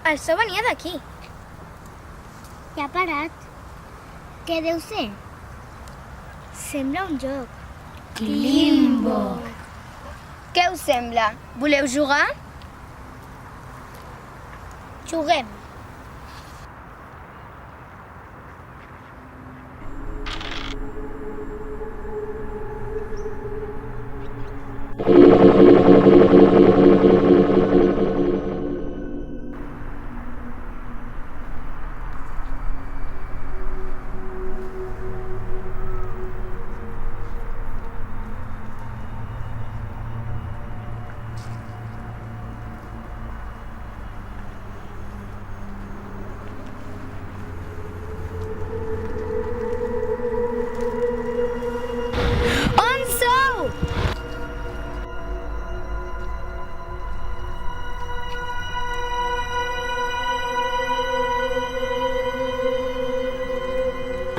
El so venia d'aquí. I ha parat. Què deu ser? Sembla un joc. Limbo. Què us sembla? Voleu jugar? Juguem. On sou?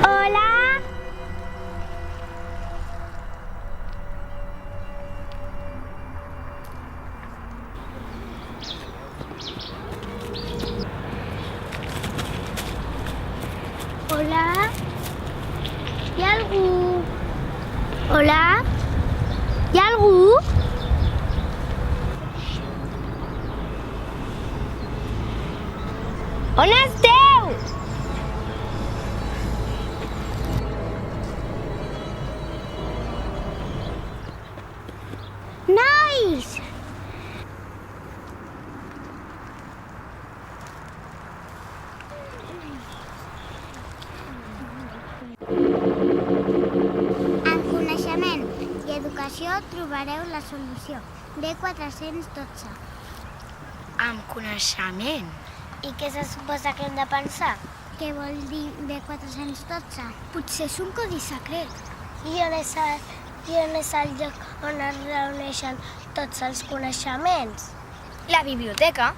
Hola? Hola? Hi ha algú? Hola? Hi ha algú? On esteu? Nois! En coneixement i educació trobareu la solució. D412. Amb coneixement. I què se suposa que hem de pensar? Què vol dir D412? Potser és un codi secret. I on és el lloc on es reuneixen tots els coneixements? La biblioteca.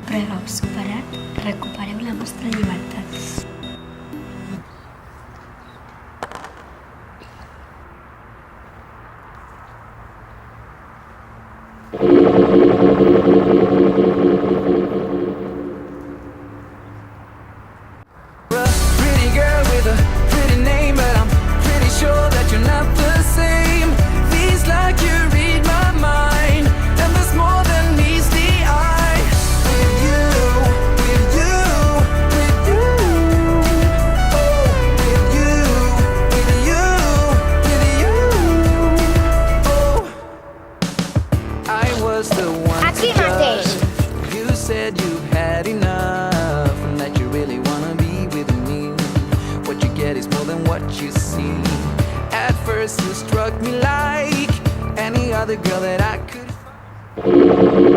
Prega superat, recupereu la vostra llibertat. Pretty girl with a pretty name, but I'm pretty sure that you're not the same. Feels like you read my mind, and there's more than meets the eye. With you, with you, with you. Oh, with you, with you, with you. Oh, I was the one Aquí to mateix. judge. You said you had enough, and that you really wanna be with me. What you get is more than what you see. At first you struck me like any other girl that I could find.